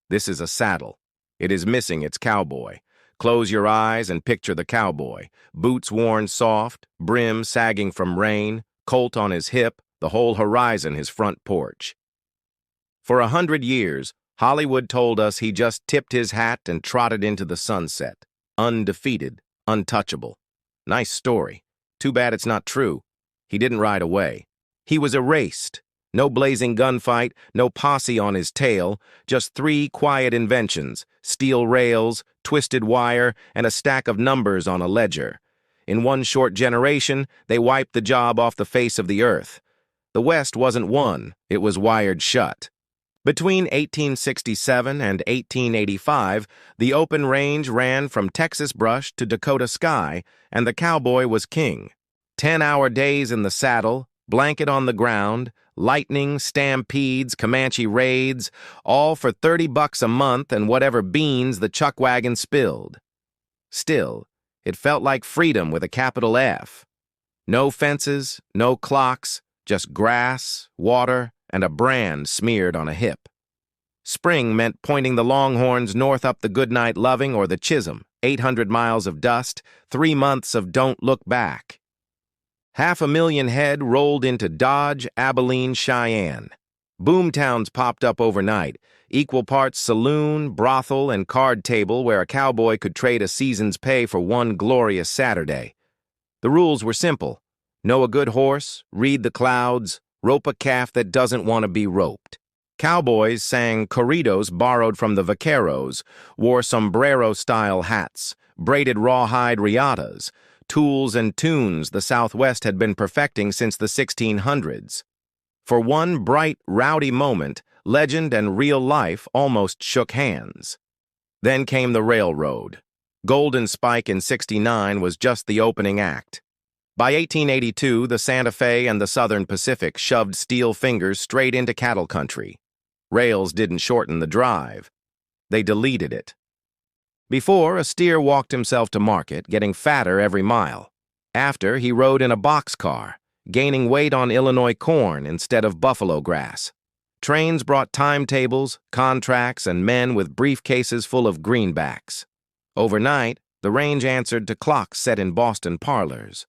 This is a saddle. It is missing its cowboy. Close your eyes and picture the cowboy. Boots worn soft, brim sagging from rain, colt on his hip, the whole horizon his front porch. For 100 years, Hollywood told us he just tipped his hat and trotted into the sunset. Undefeated, untouchable. Nice story. Too bad it's not true. He didn't ride away. He was erased. No blazing gunfight, no posse on his tail, just 3 quiet inventions, steel rails, twisted wire, and a stack of numbers on a ledger. In one short generation, they wiped the job off the face of the earth. The West wasn't won, it was wired shut. Between 1867 and 1885, the open range ran from Texas brush to Dakota sky, and the cowboy was king. 10-hour days in the saddle, blanket on the ground, lightning, stampedes, Comanche raids, all for $30 a month and whatever beans the chuck wagon spilled. Still, it felt like freedom with a capital F. No fences, no clocks, just grass, water, and a brand smeared on a hip. Spring meant pointing the longhorns north up the Goodnight Loving or the Chisholm, 800 miles of dust, 3 months of don't look back. 500,000 head rolled into Dodge, Abilene, Cheyenne. Boomtowns popped up overnight, equal parts saloon, brothel, and card table where a cowboy could trade a season's pay for one glorious Saturday. The rules were simple. Know a good horse, read the clouds, rope a calf that doesn't want to be roped. Cowboys sang corridos borrowed from the vaqueros, wore sombrero-style hats, braided rawhide riatas, tools and tunes the Southwest had been perfecting since the 1600s. For one bright, rowdy moment, legend and real life almost shook hands. Then came the railroad. Golden Spike in '69 was just the opening act. By 1882, the Santa Fe and the Southern Pacific shoved steel fingers straight into cattle country. Rails didn't shorten the drive. They deleted it. Before, a steer walked himself to market, getting fatter every mile. After, he rode in a boxcar, gaining weight on Illinois corn instead of buffalo grass. Trains brought timetables, contracts, and men with briefcases full of greenbacks. Overnight, the range answered to clocks set in Boston parlors.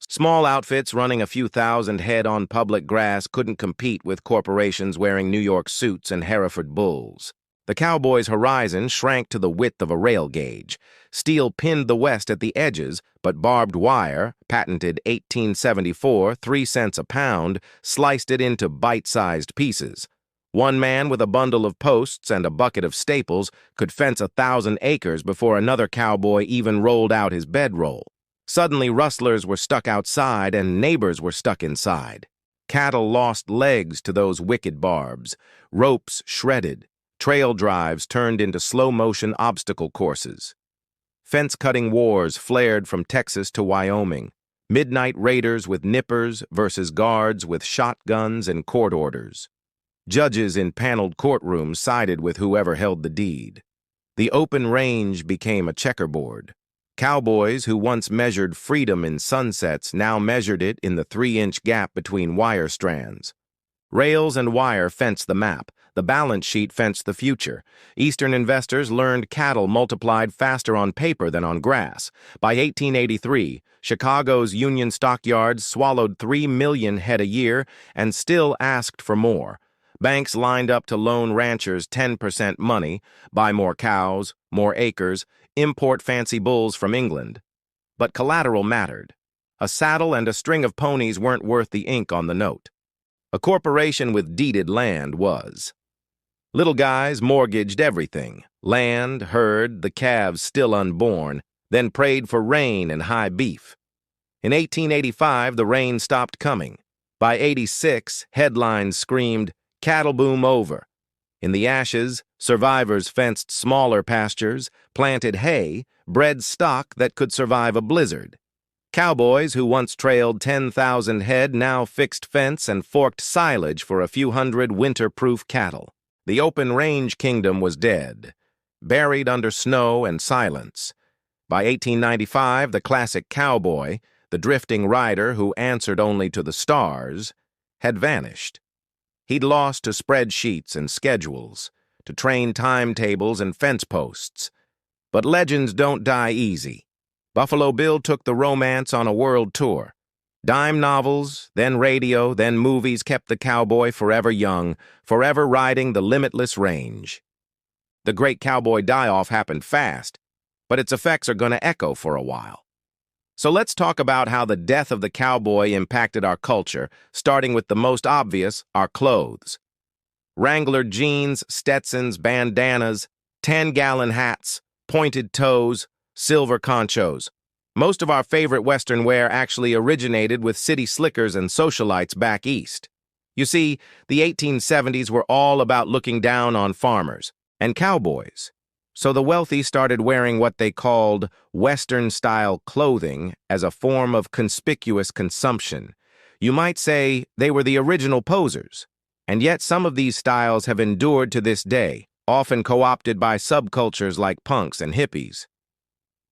Small outfits running a few thousand head on public grass couldn't compete with corporations wearing New York suits and Hereford bulls. The cowboy's horizon shrank to the width of a rail gauge. Steel pinned the West at the edges, but barbed wire, patented 1874, 3 cents a pound, sliced it into bite-sized pieces. One man with a bundle of posts and a bucket of staples could fence 1,000 acres before another cowboy even rolled out his bedroll. Suddenly, rustlers were stuck outside and neighbors were stuck inside. Cattle lost legs to those wicked barbs. Ropes shredded. Trail drives turned into slow-motion obstacle courses. Fence-cutting wars flared from Texas to Wyoming. Midnight raiders with nippers versus guards with shotguns and court orders. Judges in paneled courtrooms sided with whoever held the deed. The open range became a checkerboard. Cowboys who once measured freedom in sunsets now measured it in the 3-inch gap between wire strands. Rails and wire fenced the map. The balance sheet fenced the future. Eastern investors learned cattle multiplied faster on paper than on grass. By 1883, Chicago's Union stockyards swallowed 3 million head a year and still asked for more. Banks lined up to loan ranchers 10% money, buy more cows, more acres, import fancy bulls from England. But collateral mattered. A saddle and a string of ponies weren't worth the ink on the note. A corporation with deeded land was. Little guys mortgaged everything, land, herd, the calves still unborn, then prayed for rain and high beef. In 1885, the rain stopped coming. By '86, headlines screamed, "Cattle boom over." In the ashes, survivors fenced smaller pastures, planted hay, bred stock that could survive a blizzard. Cowboys who once trailed 10,000 head now fixed fence and forked silage for a few hundred winter-proof cattle. The open range kingdom was dead, buried under snow and silence. By 1895, the classic cowboy, the drifting rider who answered only to the stars, had vanished. He'd lost to spreadsheets and schedules, to train timetables and fence posts. But legends don't die easy. Buffalo Bill took the romance on a world tour. Dime novels, then radio, then movies kept the cowboy forever young, forever riding the limitless range. The great cowboy die-off happened fast, but its effects are going to echo for a while. So let's talk about how the death of the cowboy impacted our culture, starting with the most obvious, our clothes. Wrangler jeans, Stetsons, bandanas, 10-gallon hats, pointed toes, silver conchos. Most of our favorite Western wear actually originated with city slickers and socialites back east. You see, the 1870s were all about looking down on farmers and cowboys. So the wealthy started wearing what they called Western-style clothing as a form of conspicuous consumption. You might say they were the original posers. And yet some of these styles have endured to this day, often co-opted by subcultures like punks and hippies.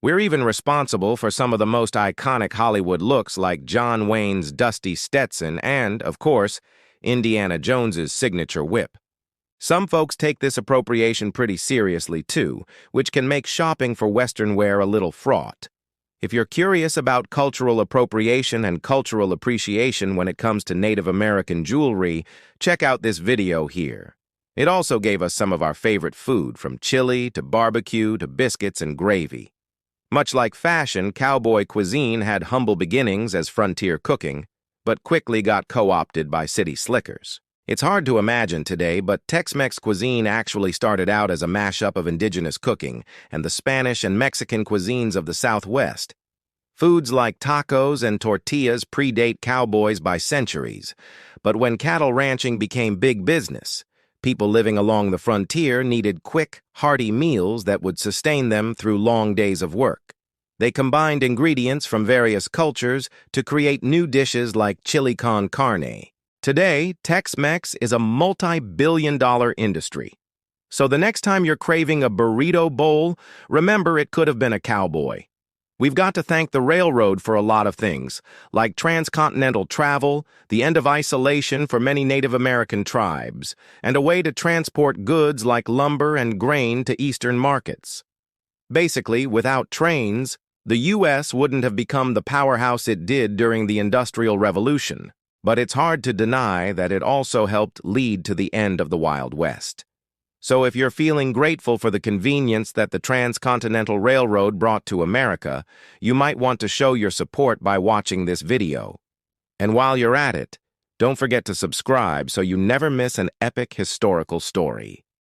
We're even responsible for some of the most iconic Hollywood looks like John Wayne's dusty Stetson and, of course, Indiana Jones's signature whip. Some folks take this appropriation pretty seriously, too, which can make shopping for Western wear a little fraught. If you're curious about cultural appropriation and cultural appreciation when it comes to Native American jewelry, check out this video here. It also gave us some of our favorite food, from chili to barbecue to biscuits and gravy. Much like fashion, cowboy cuisine had humble beginnings as frontier cooking, but quickly got co-opted by city slickers. It's hard to imagine today, but Tex-Mex cuisine actually started out as a mashup of indigenous cooking and the Spanish and Mexican cuisines of the Southwest. Foods like tacos and tortillas predate cowboys by centuries, but when cattle ranching became big business, people living along the frontier needed quick, hearty meals that would sustain them through long days of work. They combined ingredients from various cultures to create new dishes like chili con carne. Today, Tex-Mex is a multi-billion-dollar industry. So the next time you're craving a burrito bowl, remember it could have been a cowboy. We've got to thank the railroad for a lot of things, like transcontinental travel, the end of isolation for many Native American tribes, and a way to transport goods like lumber and grain to eastern markets. Basically, without trains, the U.S. wouldn't have become the powerhouse it did during the Industrial Revolution. But it's hard to deny that it also helped lead to the end of the Wild West. So if you're feeling grateful for the convenience that the Transcontinental Railroad brought to America, you might want to show your support by watching this video. And while you're at it, don't forget to subscribe so you never miss an epic historical story.